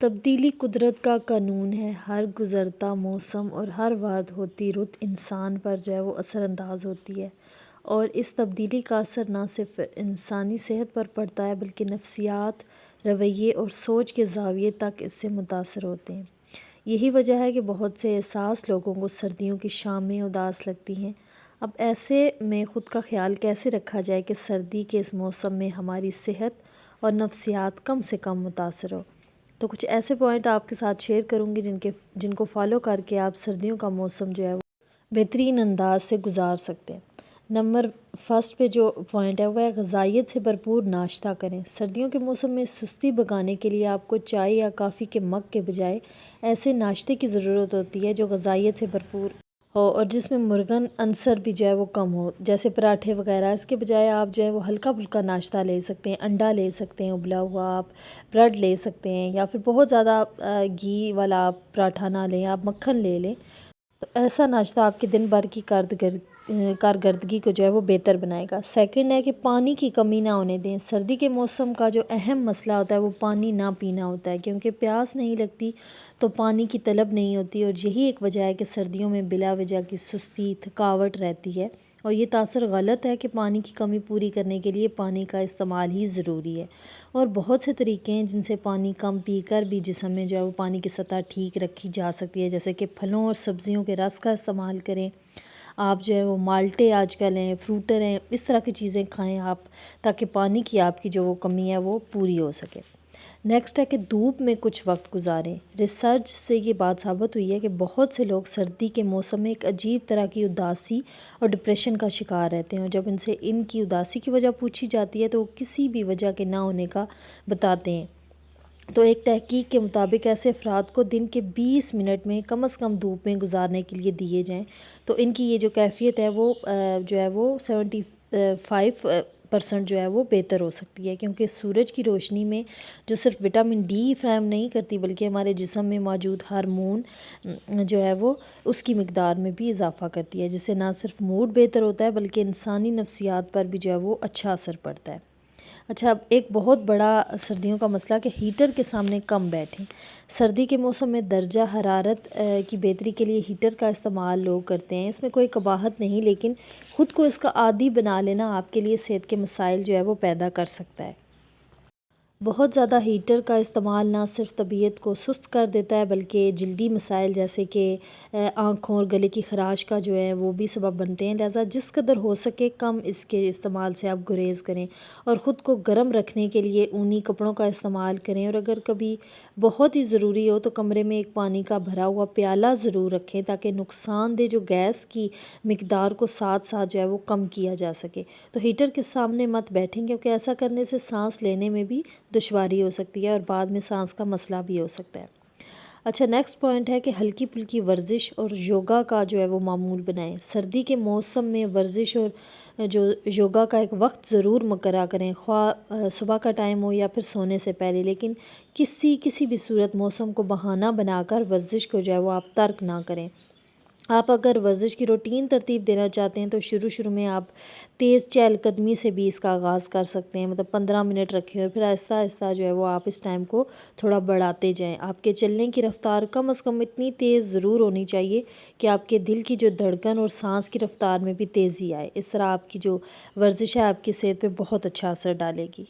تبدیلی قدرت کا قانون ہے۔ ہر گزرتا موسم اور ہر وارد ہوتی رت انسان پر جو ہے وہ اثر انداز ہوتی ہے، اور اس تبدیلی کا اثر نہ صرف انسانی صحت پر پڑتا ہے بلکہ نفسیات، رویے اور سوچ کے زاویے تک اس سے متاثر ہوتے ہیں۔ یہی وجہ ہے کہ بہت سے حساس لوگوں کو سردیوں کی شامیں اداس لگتی ہیں۔ اب ایسے میں خود کا خیال کیسے رکھا جائے کہ سردی کے اس موسم میں ہماری صحت اور نفسیات کم سے کم متاثر ہو؟ تو کچھ ایسے پوائنٹ آپ کے ساتھ شیئر کروں گی جن کو فالو کر کے آپ سردیوں کا موسم جو ہے وہ بہترین انداز سے گزار سکتے ہیں۔ نمبر فرسٹ پہ جو پوائنٹ ہے وہ ہے غذائیت سے بھرپور ناشتہ کریں۔ سردیوں کے موسم میں سستی بھگانے کے لیے آپ کو چائے یا کافی کے مگ کے بجائے ایسے ناشتے کی ضرورت ہوتی ہے جو غذائیت سے بھرپور ہو اور جس میں مرغن عنصر بھی جو ہے وہ کم ہو، جیسے پراٹھے وغیرہ۔ اس کے بجائے آپ جو ہے وہ ہلکا پھلکا ناشتہ لے سکتے ہیں، انڈا لے سکتے ہیں ابلا ہوا، آپ بریڈ لے سکتے ہیں، یا پھر بہت زیادہ گھی والا آپ پراٹھا نہ لیں، آپ مکھن لے لیں۔ تو ایسا ناشتہ آپ کے دن بھر کی کارکردگی کو جو ہے وہ بہتر بنائے گا۔ سیکنڈ ہے کہ پانی کی کمی نہ ہونے دیں۔ سردی کے موسم کا جو اہم مسئلہ ہوتا ہے وہ پانی نہ پینا ہوتا ہے، کیونکہ پیاس نہیں لگتی تو پانی کی طلب نہیں ہوتی، اور یہی ایک وجہ ہے کہ سردیوں میں بلا وجہ کی سستی، تھکاوٹ رہتی ہے، اور یہ تاثر غلط ہے کہ پانی کی کمی پوری کرنے کے لیے پانی کا استعمال ہی ضروری ہے۔ اور بہت سے طریقے ہیں جن سے پانی کم پی کر بھی جسم میں جو ہے وہ پانی کی سطح ٹھیک رکھی جا سکتی ہے، جیسے کہ پھلوں اور سبزیوں کے رس کا استعمال کریں، آپ جو ہے وہ مالٹے آج کل ہیں، فروٹر ہیں، اس طرح کی چیزیں کھائیں آپ، تاکہ پانی کی آپ کی جو وہ کمی ہے وہ پوری ہو سکے۔ نیکسٹ ہے کہ دھوپ میں کچھ وقت گزاریں۔ ریسرچ سے یہ بات ثابت ہوئی ہے کہ بہت سے لوگ سردی کے موسم میں ایک عجیب طرح کی اداسی اور ڈپریشن کا شکار رہتے ہیں، اور جب ان سے ان کی اداسی کی وجہ پوچھی جاتی ہے تو وہ کسی بھی وجہ کے نہ ہونے کا بتاتے ہیں۔ تو ایک تحقیق کے مطابق ایسے افراد کو دن کے 20 منٹ میں کم از کم دھوپ میں گزارنے کے لیے دیے جائیں تو ان کی یہ جو کیفیت ہے وہ جو ہے وہ 75% جو ہے وہ بہتر ہو سکتی ہے، کیونکہ سورج کی روشنی میں جو صرف وٹامن ڈی فراہم نہیں کرتی بلکہ ہمارے جسم میں موجود ہارمون جو ہے وہ اس کی مقدار میں بھی اضافہ کرتی ہے، جس سے نہ صرف موڈ بہتر ہوتا ہے بلکہ انسانی نفسیات پر بھی جو ہے وہ اچھا اثر پڑتا ہے۔ اچھا، اب ایک بہت بڑا سردیوں کا مسئلہ کہ ہیٹر کے سامنے کم بیٹھیں۔ سردی کے موسم میں درجہ حرارت کی بہتری کے لیے ہیٹر کا استعمال لوگ کرتے ہیں۔ اس میں کوئی قباحت نہیں، لیکن خود کو اس کا عادی بنا لینا آپ کے لیے صحت کے مسائل جو ہے وہ پیدا کر سکتا ہے۔ بہت زیادہ ہیٹر کا استعمال نہ صرف طبیعت کو سست کر دیتا ہے بلکہ جلدی مسائل جیسے کہ آنکھوں اور گلے کی خراش کا جو ہے وہ بھی سبب بنتے ہیں، لہٰذا جس قدر ہو سکے کم اس کے استعمال سے آپ گریز کریں، اور خود کو گرم رکھنے کے لیے اونی کپڑوں کا استعمال کریں، اور اگر کبھی بہت ہی ضروری ہو تو کمرے میں ایک پانی کا بھرا ہوا پیالہ ضرور رکھیں تاکہ نقصان دہ جو گیس کی مقدار کو ساتھ ساتھ جو ہے وہ کم کیا جا سکے۔ تو ہیٹر کے سامنے مت بیٹھیں، کیونکہ ایسا کرنے سے سانس لینے میں بھی دشواری ہو سکتی ہے اور بعد میں سانس کا مسئلہ بھی ہو سکتا ہے۔ اچھا، نیکسٹ پوائنٹ ہے کہ ہلکی پھلکی ورزش اور یوگا کا جو ہے وہ معمول بنائیں۔ سردی کے موسم میں ورزش اور جو یوگا کا ایک وقت ضرور مقررہ کریں، خواہ صبح کا ٹائم ہو یا پھر سونے سے پہلے، لیکن کسی بھی صورت موسم کو بہانہ بنا کر ورزش کو جو ہے وہ آپ ترک نہ کریں۔ آپ اگر ورزش کی روٹین ترتیب دینا چاہتے ہیں تو شروع میں آپ تیز چہل قدمی سے بھی اس کا آغاز کر سکتے ہیں، مطلب 15 منٹ رکھیں اور پھر آہستہ آہستہ جو ہے وہ آپ اس ٹائم کو تھوڑا بڑھاتے جائیں۔ آپ کے چلنے کی رفتار کم از کم اتنی تیز ضرور ہونی چاہیے کہ آپ کے دل کی جو دھڑکن اور سانس کی رفتار میں بھی تیزی آئے۔ اس طرح آپ کی جو ورزش ہے آپ کی صحت پہ بہت اچھا اثر ڈالے گی۔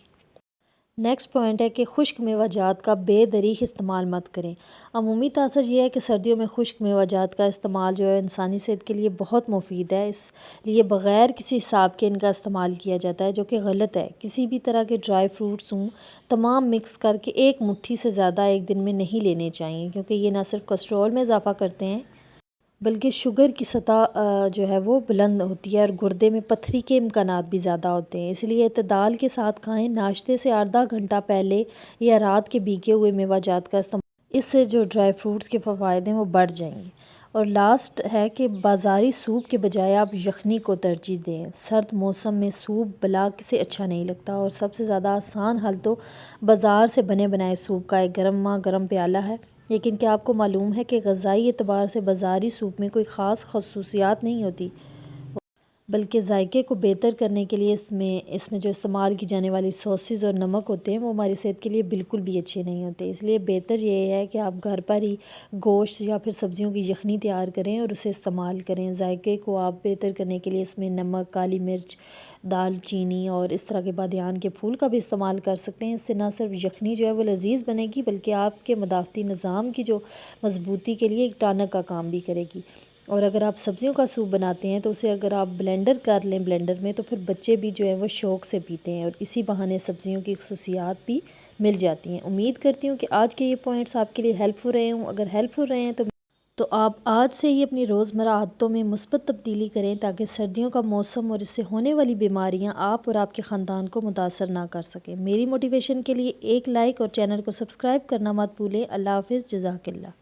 نیکسٹ پوائنٹ ہے کہ خشک میوہ جات کا بے دریغ استعمال مت کریں۔ عمومی تاثر یہ ہے کہ سردیوں میں خشک میوہ جات کا استعمال جو ہے انسانی صحت کے لیے بہت مفید ہے، اس لیے بغیر کسی حساب کے ان کا استعمال کیا جاتا ہے، جو کہ غلط ہے۔ کسی بھی طرح کے ڈرائی فروٹس ہوں تمام مکس کر کے ایک مٹھی سے زیادہ ایک دن میں نہیں لینے چاہیے، کیونکہ یہ نہ صرف کولیسٹرول میں اضافہ کرتے ہیں بلکہ شوگر کی سطح جو ہے وہ بلند ہوتی ہے اور گردے میں پتھری کے امکانات بھی زیادہ ہوتے ہیں، اس لیے اعتدال کے ساتھ کھائیں۔ ناشتے سے آدھا گھنٹہ پہلے یا رات کے بھیگے ہوئے میوہ جات کا استعمال، اس سے جو ڈرائی فروٹس کے فوائد ہیں وہ بڑھ جائیں گے۔ اور لاسٹ ہے کہ بازاری سوپ کے بجائے آپ یخنی کو ترجیح دیں۔ سرد موسم میں سوپ بلا کسے اچھا نہیں لگتا، اور سب سے زیادہ آسان حل تو بازار سے بنے بنائے سوپ کا ایک گرما گرم پیالہ ہے، لیکن کیا آپ کو معلوم ہے کہ غذائی اعتبار سے بازاری سوپ میں کوئی خاص خصوصیات نہیں ہوتی؟ بلکہ ذائقے کو بہتر کرنے کے لیے اس میں جو استعمال کی جانے والی سوسز اور نمک ہوتے ہیں وہ ہماری صحت کے لیے بالکل بھی اچھے نہیں ہوتے۔ اس لیے بہتر یہ ہے کہ آپ گھر پر ہی گوشت یا پھر سبزیوں کی یخنی تیار کریں اور اسے استعمال کریں۔ ذائقے کو آپ بہتر کرنے کے لیے اس میں نمک، کالی مرچ، دال چینی اور اس طرح کے بادیان کے پھول کا بھی استعمال کر سکتے ہیں۔ اس سے نہ صرف یخنی جو ہے وہ لذیذ بنے گی بلکہ آپ کے مدافعتی نظام کی جو مضبوطی کے لیے ایک ٹانک کا کام بھی کرے گی۔ اور اگر آپ سبزیوں کا سوپ بناتے ہیں تو اسے اگر آپ بلینڈر کر لیں بلینڈر میں، تو پھر بچے بھی جو ہیں وہ شوق سے پیتے ہیں اور اسی بہانے سبزیوں کی خصوصیات بھی مل جاتی ہیں۔ امید کرتی ہوں کہ آج کے یہ پوائنٹس آپ کے لیے ہیلپ فل رہے ہوں۔ اگر ہیلپ فل رہے ہیں تو آپ آج سے ہی اپنی روزمرہ عادتوں میں مثبت تبدیلی کریں تاکہ سردیوں کا موسم اور اس سے ہونے والی بیماریاں آپ اور آپ کے خاندان کو متاثر نہ کر سکیں۔ میری موٹیویشن کے لیے ایک لائک اور چینل کو سبسکرائب کرنا مت بھولیں۔ اللہ حافظ، جزاک اللہ۔